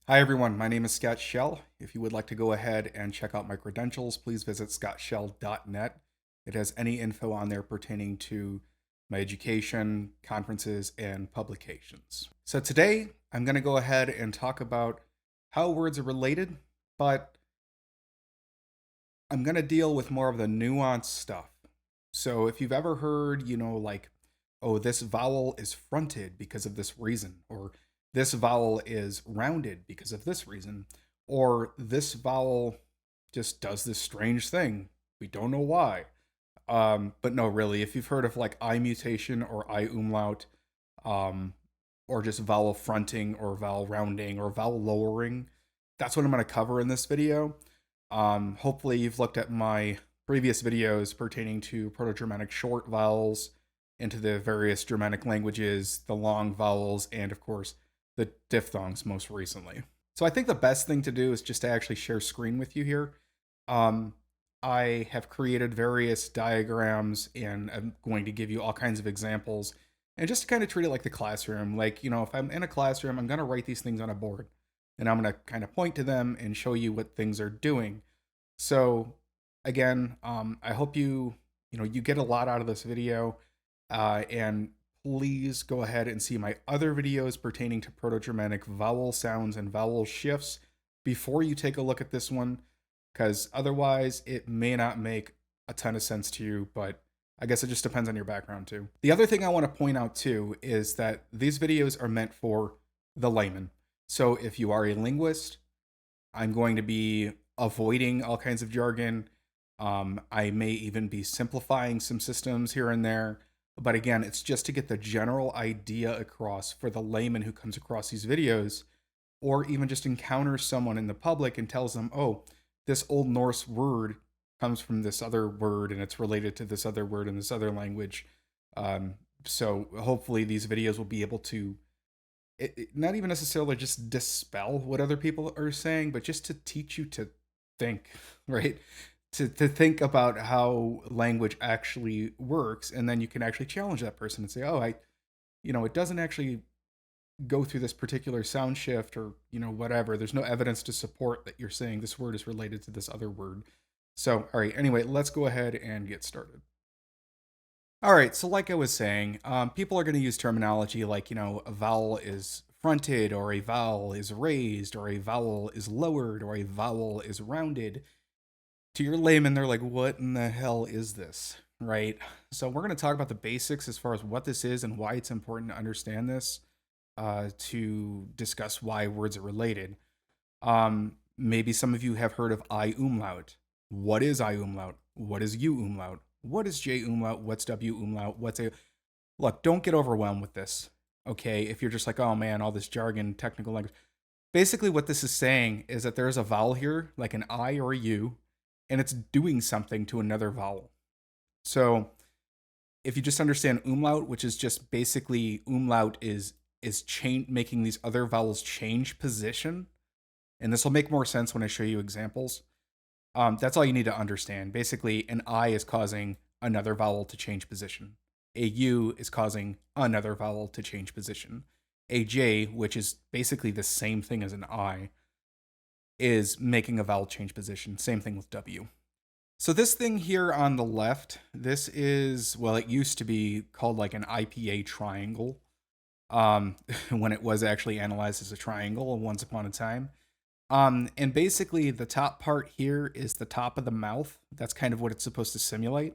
Hi everyone, my name is Scott Shell. If you would like to go ahead and check out my credentials, please visit scottshell.net. It has any info on there pertaining to my education, conferences, and publications. So today I'm going to go ahead and talk about how words are related, but I'm going to deal with more of the nuanced stuff. So if you've ever heard, like, oh, this vowel is fronted because of this reason, or this vowel is rounded because of this reason, or this vowel just does this strange thing. We don't know why. But no, really, if you've heard of like I mutation or i-umlaut, um, or just vowel fronting or vowel rounding or vowel lowering, that's what I'm going to cover in this video. Hopefully, you've looked at my previous videos pertaining to proto-Germanic short vowels into the various Germanic languages, the long vowels, and of course, the diphthongs most recently. So I think the best thing to do is just to actually share screen with you here. Um, I have created various diagrams and I'm going to give you all kinds of examples and just to kind of treat it like the classroom. Like, if I'm in a classroom, I'm going to write these things on a board and I'm going to kind of point to them and show you what things are doing. So again, I hope you get a lot out of this video, and please go ahead and see my other videos pertaining to Proto-Germanic vowel sounds and vowel shifts before you take a look at this one, because otherwise it may not make a ton of sense to you, but I guess it just depends on your background too. The other thing I want to point out too is that these videos are meant for the layman. So if you are a linguist, I'm going to be avoiding all kinds of jargon. I may even be simplifying some systems here and there. But again, it's just to get the general idea across for the layman who comes across these videos, or even just encounters someone in the public and tells them, oh, this Old Norse word comes from this other word and it's related to this other word in this other language. So hopefully these videos will be able to not even necessarily just dispel what other people are saying, but just to teach you to think, right? To think about how language actually works, and then you can actually challenge that person and say, oh, it doesn't actually go through this particular sound shift or whatever. There's no evidence to support that you're saying this word is related to this other word. So all right, anyway, let's go ahead and get started. All right, so like I was saying, people are going to use terminology like, a vowel is fronted, or a vowel is raised, or a vowel is lowered, or a vowel is rounded. To your layman, they're like, what in the hell is this? Right? So we're going to talk about the basics as far as what this is and why it's important to understand this, to discuss why words are related. Maybe some of you have heard of i-umlaut. What is i-umlaut? What is u-umlaut? What is j-umlaut? What's w-umlaut? What's a... Look, don't get overwhelmed with this, okay? If you're just like, oh man, all this jargon, technical language. Basically, what this is saying is that there's a vowel here, like an I or a U, and it's doing something to another vowel. So if you just understand umlaut, which is just basically umlaut is making these other vowels change position, and this will make more sense when I show you examples. That's all you need to understand. Basically, an I is causing another vowel to change position. A U is causing another vowel to change position. A J, which is basically the same thing as an I, is making a vowel change position. Same thing with W. So this thing here on the left, this is, well, it used to be called like an IPA triangle, when it was actually analyzed as a triangle once upon a time. And basically the top part here is the top of the mouth. That's kind of what it's supposed to simulate.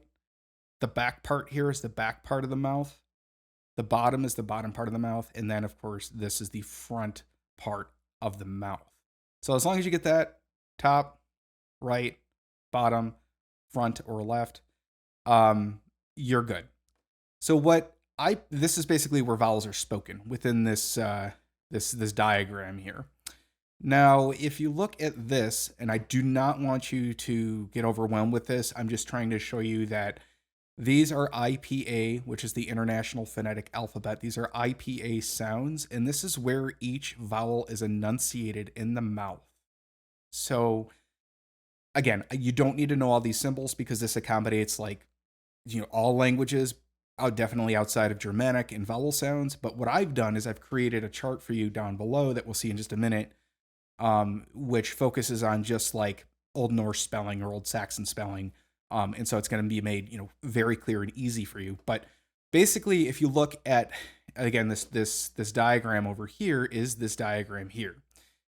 The back part here is the back part of the mouth. The bottom is the bottom part of the mouth. And then, of course, this is the front part of the mouth. So as long as you get that top, right, bottom, front, or left, you're good. So this is basically where vowels are spoken within this this diagram here. Now, if you look at this, and I do not want you to get overwhelmed with this, I'm just trying to show you that these are IPA, which is the International Phonetic Alphabet. These are IPA sounds, and this is where each vowel is enunciated in the mouth. So, again, you don't need to know all these symbols because this accommodates like, all languages, definitely outside of Germanic and vowel sounds. But what I've done is I've created a chart for you down below that we'll see in just a minute which focuses on just like Old Norse spelling or Old Saxon spelling. And so it's going to be made, very clear and easy for you. But basically, if you look at, again, this diagram over here is this diagram here.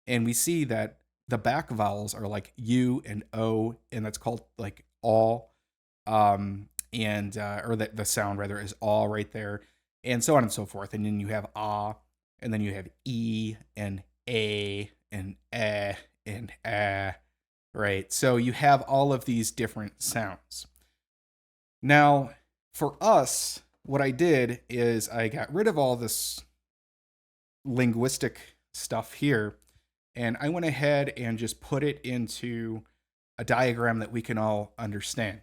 And we see that the back vowels are like U and O, and that's called like all, or that the sound rather is all right there, and so on and so forth. And then you have ah, and then you have E and A and eh and ah, right? So you have all of these different sounds. Now, for us, what I did is I got rid of all this linguistic stuff here, and I went ahead and just put it into a diagram that we can all understand.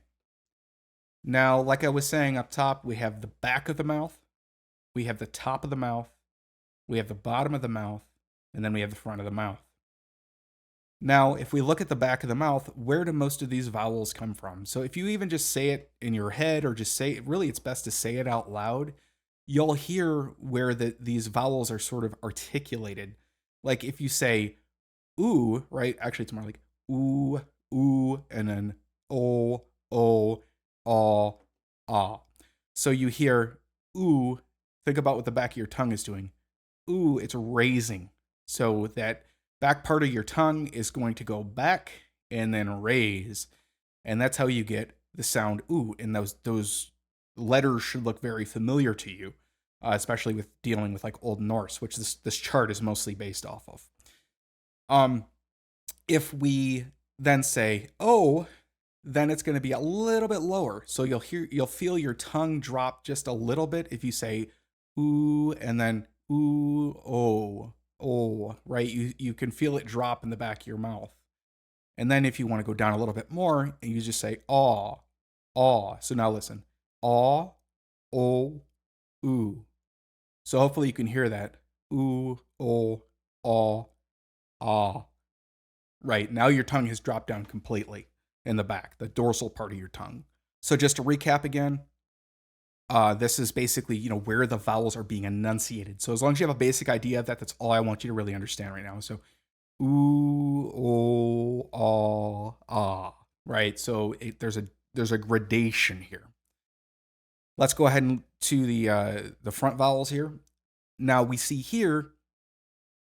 Now, like I was saying up top, we have the back of the mouth, we have the top of the mouth, we have the bottom of the mouth, and then we have the front of the mouth. Now, if we look at the back of the mouth, where do most of these vowels come from? So if you even just say it in your head or just say it, really it's best to say it out loud, you'll hear where these vowels are sort of articulated. Like if you say ooh, right? Actually, it's more like ooh, ooh, and then oh, ah, ah. So you hear ooh, think about what the back of your tongue is doing. Ooh, it's raising. So that back part of your tongue is going to go back and then raise. And that's how you get the sound ooh. And those letters should look very familiar to you, especially with dealing with like Old Norse, which this chart is mostly based off of. If we then say oh, then it's going to be a little bit lower. So you'll feel your tongue drop just a little bit if you say ooh and then ooh, oh, right? You can feel it drop in the back of your mouth. And then if you want to go down a little bit more, you just say aw, aw. So now listen, aw, oh, ooh. So hopefully you can hear that. Ooh, oh, aw, ah. Right, now your tongue has dropped down completely in the back, the dorsal part of your tongue. So just to recap again, this is basically, where the vowels are being enunciated. So as long as you have a basic idea of that, that's all I want you to really understand right now. So ooh, oh, ah, right? So there's a gradation here. Let's go ahead and to the front vowels here. Now we see here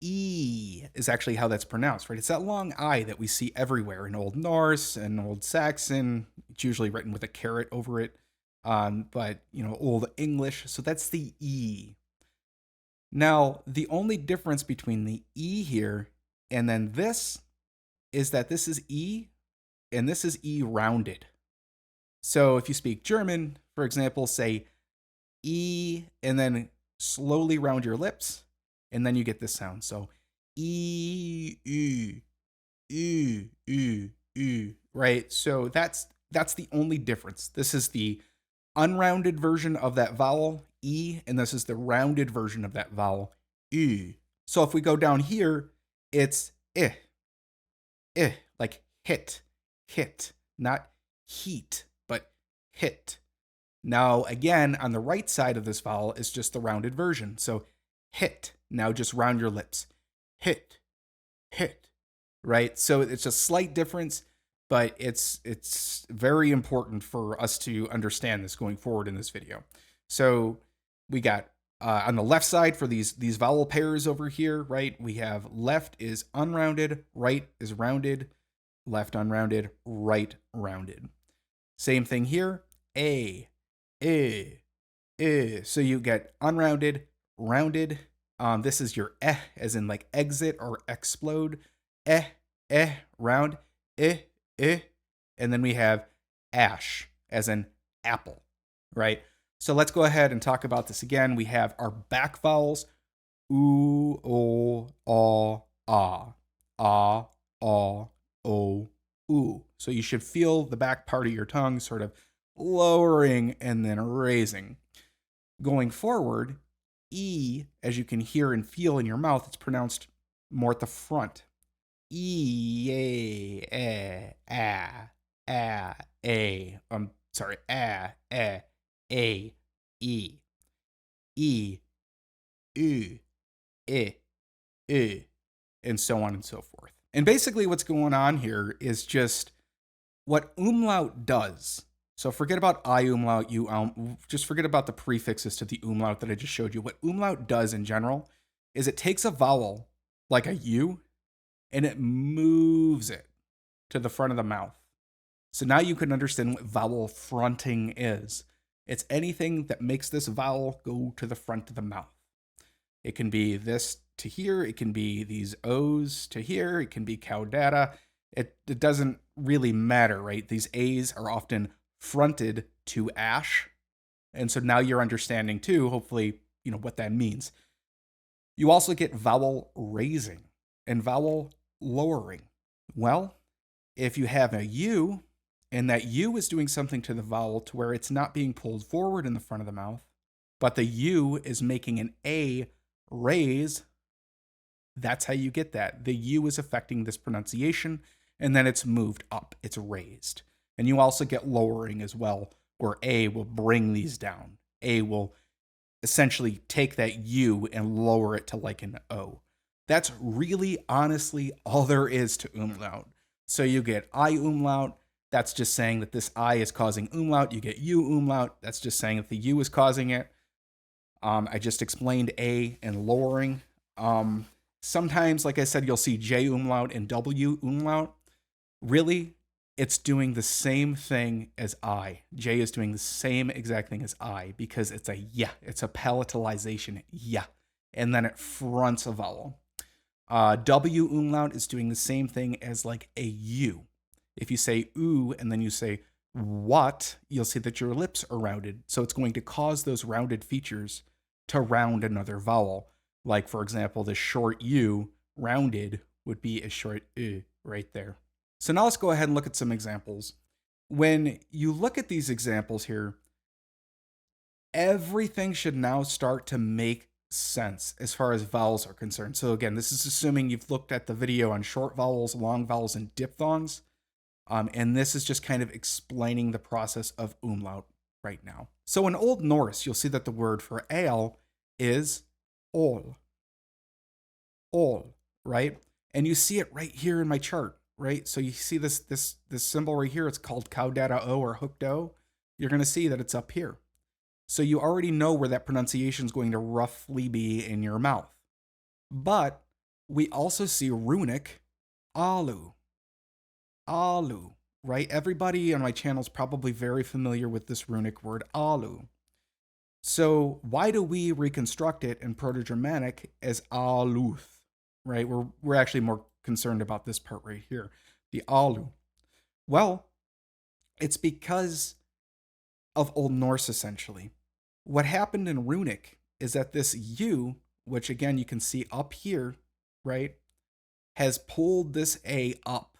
E is actually how that's pronounced, right? It's that long I that we see everywhere in Old Norse and Old Saxon. It's usually written with a caret over it, but Old English. So that's the E. Now, the only difference between the E here and then this is that this is E and this is E rounded. So if you speak German, for example, say E and then slowly round your lips, and then you get this sound. So E, right? So that's the only difference. This is the unrounded version of that vowel E, and this is the rounded version of that vowel U. So if we go down here, it's like hit, not heat, but hit. Now, again, on the right side of this vowel is just the rounded version. So hit. Now just round your lips. Hit, right? So it's a slight difference, but it's very important for us to understand this going forward in this video. So we got on the left side for these vowel pairs over here, right? We have left is unrounded, right is rounded, left unrounded, right rounded. Same thing here. A. So you get unrounded, rounded. This is your as in like exit or explode. Round. And then we have ash as in apple, right? So let's go ahead and talk about this again. We have our back vowels. Ooh, oh, ah, oh, ooh. So you should feel the back part of your tongue sort of lowering and then raising. Going forward, E, as you can hear and feel in your mouth, it's pronounced more at the front. E, a, a. I'm sorry, a, e, e, u, and so on and so forth. And basically what's going on here is just what umlaut does. So forget about i-umlaut, just forget about the prefixes to the umlaut that I just showed you. What umlaut does in general is it takes a vowel like a u and it moves it to the front of the mouth. So now you can understand what vowel fronting is. It's anything that makes this vowel go to the front of the mouth. It can be this to here, it can be these O's to here, it can be caudata. It doesn't really matter, right? These A's are often fronted to ash. And so now you're understanding too, hopefully, what that means. You also get vowel raising and vowel lowering. Well, if you have a U and that U is doing something to the vowel to where it's not being pulled forward in the front of the mouth, but the U is making an A raise, that's how you get that. The U is affecting this pronunciation, and then it's moved up, it's raised. And you also get lowering as well, where A will bring these down. A will essentially take that U and lower it to like an O. That's really, honestly, all there is to umlaut. So you get i-umlaut, that's just saying that this I is causing umlaut. You get u-umlaut, that's just saying that the U is causing it. I just explained A and lowering. Sometimes, like I said, you'll see j-umlaut and w-umlaut. Really, it's doing the same thing as I. J is doing the same exact thing as I because it's a yeah. It's a palatalization yeah. And then it fronts a vowel. W-umlaut is doing the same thing as like a U. If you say oo and then you say what, you'll see that your lips are rounded. So it's going to cause those rounded features to round another vowel. Like, for example, the short U rounded would be a short U right there. So now let's go ahead and look at some examples. When you look at these examples here, everything should now start to make sense as far as vowels are concerned. So again, this is assuming you've looked at the video on short vowels, long vowels, and diphthongs. And this is just kind of explaining the process of umlaut right now. So in Old Norse, you'll see that the word for ale is ol. Ol, right? And you see it right here in my chart, right? So you see this symbol right here, it's called caudata O or hooked O. You're going to see that it's up here. So you already know where that pronunciation is going to roughly be in your mouth. But we also see runic alu. Alu, right? Everybody on my channel is probably very familiar with this runic word alu. So why do we reconstruct it in proto-Germanic as aluth, right? We're actually more concerned about this part right here, the alu. Well, it's because of Old Norse, essentially. What happened in runic is that this U, which again you can see up here, right, has pulled this A up,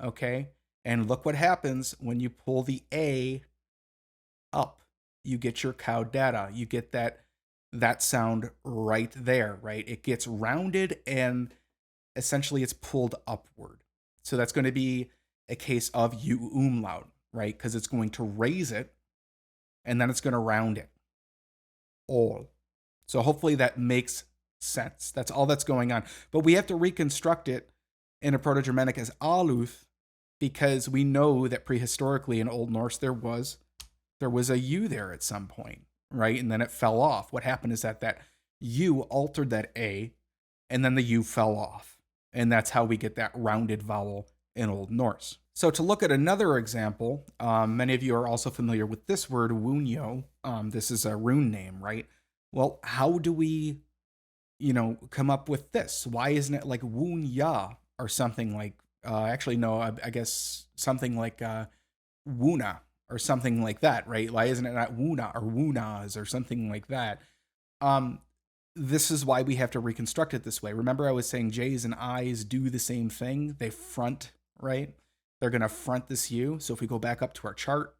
okay? And look what happens when you pull the A up. You get your caudata. You get that sound right there, right? It gets rounded and essentially it's pulled upward. So that's going to be a case of u-umlaut, right? Because it's going to raise it and then it's going to round it. All. So hopefully that makes sense. That's all that's going on. But we have to reconstruct it in a Proto-Germanic as aluth because we know that prehistorically in Old Norse there was a U there at some point, right? And then it fell off. What happened is that U altered that A and then the U fell off. And that's how we get that rounded vowel in Old Norse. So to look at another example, many of you are also familiar with this word, wunyo. This is a rune name, right? Well, how do we, come up with this? Why isn't it like wunya or something like, actually, no, I guess something like wuna or something like that, right? Why isn't it not wuna or wunas or something like that? This is why we have to reconstruct it this way. Remember I was saying J's and I's do the same thing. They front, right? They're going to front this U. So if we go back up to our chart,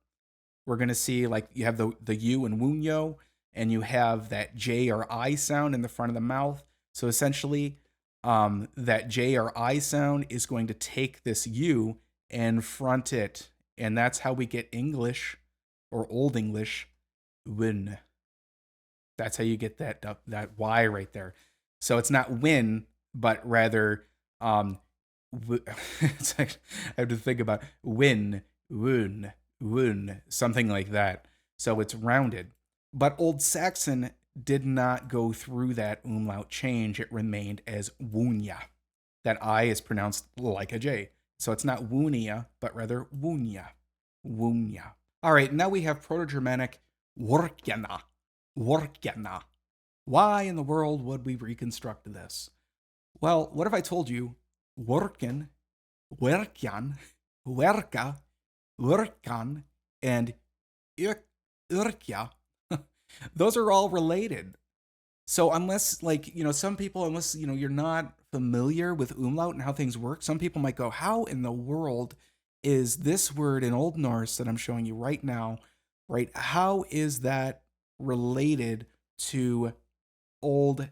we're going to see like you have the U and wunyo, and you have that J or I sound in the front of the mouth. So essentially, that J or I sound is going to take this U and front it. And that's how we get English or Old English, win. That's how you get that Y right there. So it's not win, but rather, it's actually, I have to think about win, woon, woon, something like that. So it's rounded. But Old Saxon did not go through that umlaut change. It remained as woonya. That I is pronounced like a J. So it's not woonia, but rather woonya. Woonya. All right, now we have Proto-Germanic workjana. Workjana. Why in the world would we reconstruct this? Well, what if I told you worken, werkjan, werka, werkan, and urkja? Those are all related. So unless, like, some people, unless, you're not familiar with umlaut and how things work, some people might go, how in the world is this word in Old Norse that I'm showing you right now, right? How is that related to Old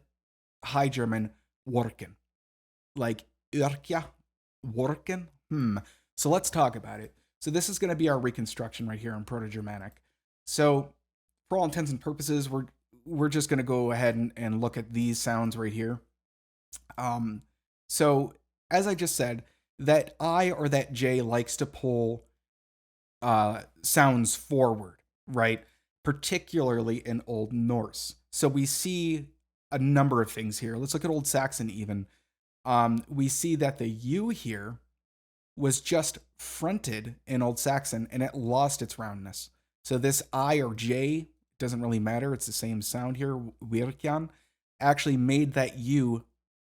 High German worken? Like, yrkja, worken? So let's talk about it. So this is going to be our reconstruction right here in Proto-Germanic. So for all intents and purposes, we're just going to go ahead and look at these sounds right here. So as I just said, that I or that J likes to pull sounds forward, right? Particularly in Old Norse. So we see a number of things here. Let's look at Old Saxon even. We see that the U here was just fronted in Old Saxon and it lost its roundness. So this I or J, doesn't really matter, it's the same sound here, virkjan, actually made that U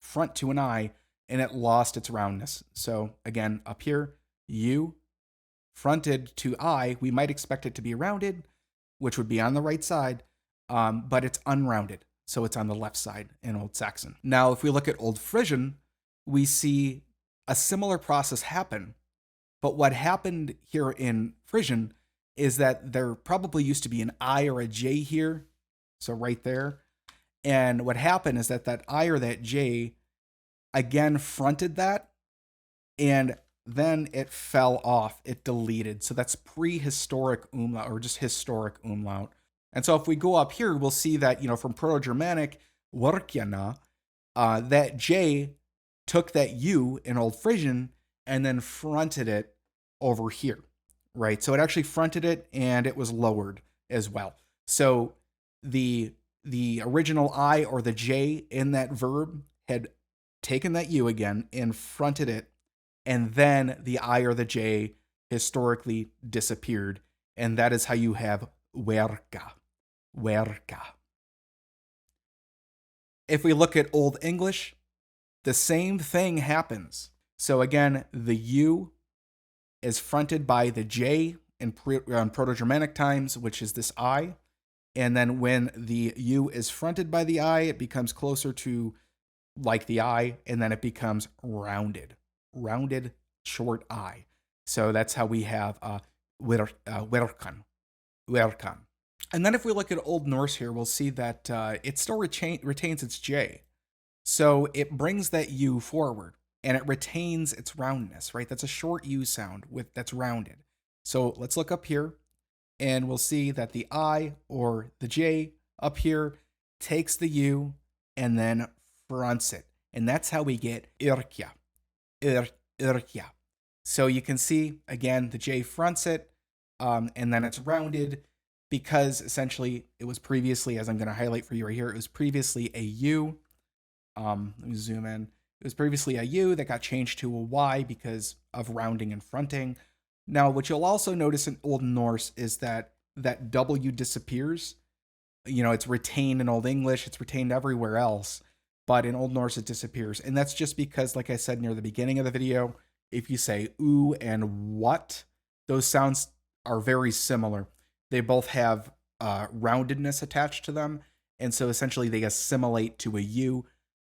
front to an I and it lost its roundness. So again, up here, U fronted to I, we might expect it to be rounded, which would be on the right side, but it's unrounded. So it's on the left side in Old Saxon. Now, if we look at Old Frisian, we see a similar process happen. But what happened here in Frisian is that there probably used to be an I or a J here. So right there. And what happened is that I or that J again fronted that and then it fell off. It deleted. So that's prehistoric umlaut or just historic umlaut. And so if we go up here, we'll see that, from Proto-Germanic, workjana, that J took that U in Old Frisian and then fronted it over here, right? So it actually fronted it and it was lowered as well. So the original I or the J in that verb had taken that U again and fronted it, and then the I or the J historically disappeared, and that is how you have werka. Werka. If we look at Old English, the same thing happens. So again, the U is fronted by the J in Proto-Germanic times, which is this I. And then when the U is fronted by the I, it becomes closer to like the I, and then it becomes rounded. Rounded, short I. So that's how we have werkan. Werkan. And then if we look at Old Norse here, we'll see that it still retains its J. So it brings that U forward and it retains its roundness, right? That's a short U sound that's rounded. So let's look up here and we'll see that the I or the J up here takes the U and then fronts it. And that's how we get yrkja. Yrkja. So you can see, again, the J fronts it and then it's rounded, because essentially it was previously, as I'm going to highlight for you right here, it was previously a U. Let me zoom in. It was previously a U that got changed to a Y because of rounding and fronting. Now, what you'll also notice in Old Norse is that W disappears. It's retained in Old English, it's retained everywhere else, but in Old Norse it disappears. And that's just because, like I said near the beginning of the video, if you say oo and what, those sounds are very similar. They both have roundedness attached to them, and so essentially they assimilate to a U,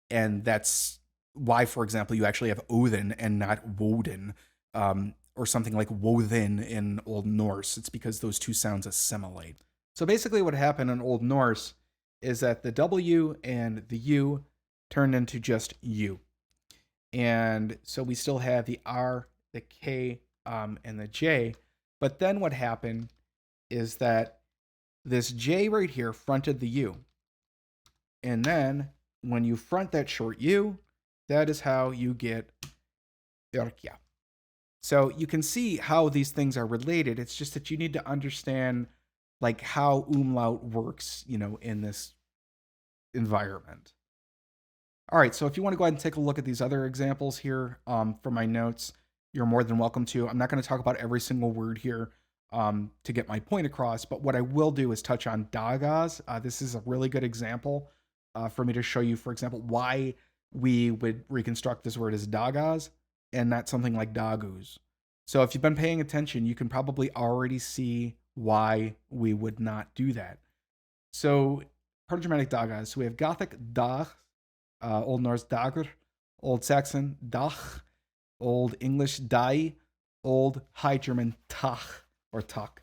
and that's why, for example, you actually have Odin and not Woden, or something like Wothin in Old Norse. It's because those two sounds assimilate. So basically what happened in Old Norse is that the W and the U turned into just U. And so we still have the R, the K, and the J, but then what happened is that this J right here fronted the U. And then when you front that short U, That is how you get Örkja. So you can see how these things are related. It's just that you need to understand like how umlaut works, in this environment. All right, so if you want to go ahead and take a look at these other examples here from my notes, you're more than welcome to. I'm not going to talk about every single word here to get my point across, but what I will do is touch on dagas. This is a really good example for me to show you, for example, why we would reconstruct this word as dagas and not something like dagus. So if you've been paying attention, you can probably already see why we would not do that. So proto-Germanic dagas, so we have Gothic dag, Old Norse dagr, Old Saxon dach, Old English dai, Old High German tach or tak.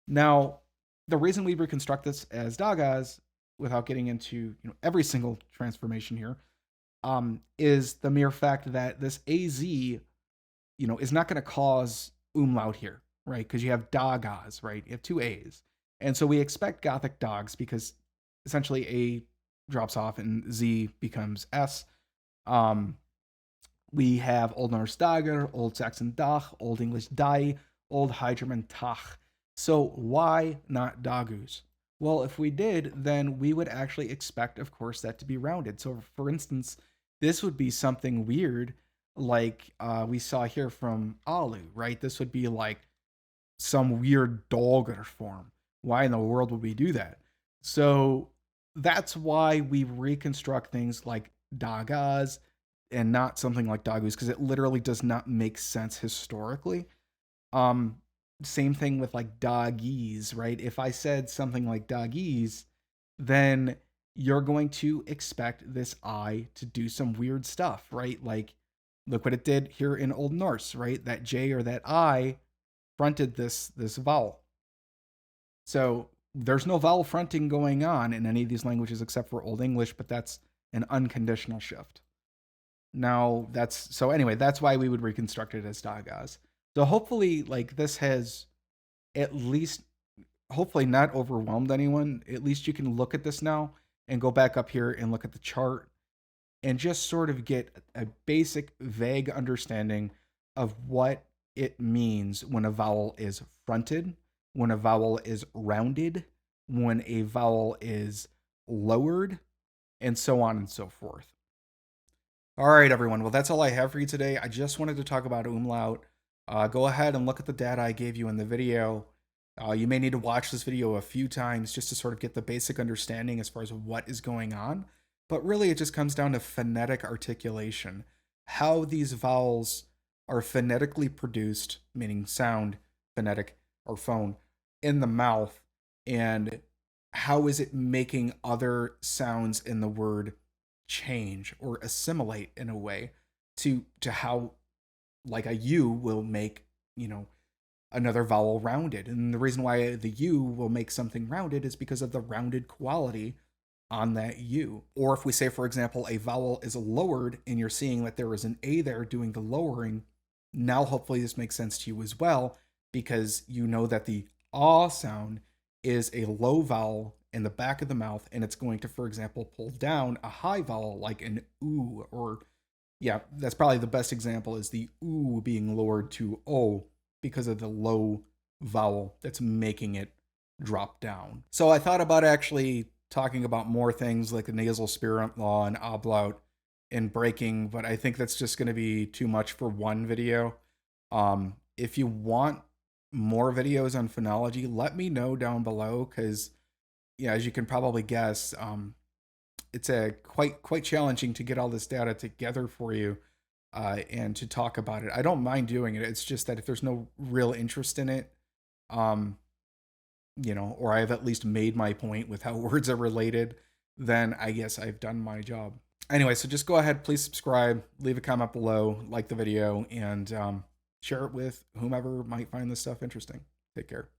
Now, the reason we reconstruct this as dagas, without getting into every single transformation here, is the mere fact that this az, is not going to cause umlaut here, right? Because you have dagas, right? You have two a's, and so we expect Gothic dogs because essentially a drops off and z becomes s. We have Old Norse dagr, Old Saxon dach, Old English dai, Old High German tach. So why not dagus? Well, if we did, then we would actually expect, of course, that to be rounded. So for instance, this would be something weird like we saw here from alu, right? This would be like some weird dogger form. Why in the world would we do that? So that's why we reconstruct things like dagas and not something like dagus, because it literally does not make sense historically. Same thing with like doggies, right? If I said something like doggies, then you're going to expect this I to do some weird stuff, right? Like, look what it did here in Old Norse, right? That J or that I fronted this vowel. So there's no vowel fronting going on in any of these languages except for Old English, but that's an unconditional shift. Now that's why we would reconstruct it as dagas. So hopefully like this has at least hopefully not overwhelmed anyone. At least you can look at this now and go back up here and look at the chart and just sort of get a basic vague understanding of what it means when a vowel is fronted, when a vowel is rounded, when a vowel is lowered, and so on and so forth. All right, everyone. Well, that's all I have for you today. I just wanted to talk about umlaut. Go ahead and look at the data I gave you in the video. You may need to watch this video a few times just to sort of get the basic understanding as far as what is going on. But really, it just comes down to phonetic articulation. How these vowels are phonetically produced, meaning sound, phonetic, or phone, in the mouth, and how is it making other sounds in the word change or assimilate in a way to how like a U will make, another vowel rounded. And the reason why the U will make something rounded is because of the rounded quality on that U. Or if we say, for example, a vowel is lowered and you're seeing that there is an A there doing the lowering, now hopefully this makes sense to you as well, because you know that the ah sound is a low vowel in the back of the mouth, and it's going to, for example, pull down a high vowel like an oo, or yeah, that's probably the best example is the oo being lowered to o because of the low vowel that's making it drop down. So I thought about actually talking about more things like the nasal spirit law and umlaut and breaking, but I think that's just going to be too much for one video. If you want more videos on phonology, let me know down below, because as you can probably guess, it's quite challenging to get all this data together for you and to talk about it. I don't mind doing it. It's just that if there's no real interest in it, or I've at least made my point with how words are related, then I guess I've done my job. Anyway, so just go ahead, please subscribe, leave a comment below, like the video, and share it with whomever might find this stuff interesting. Take care.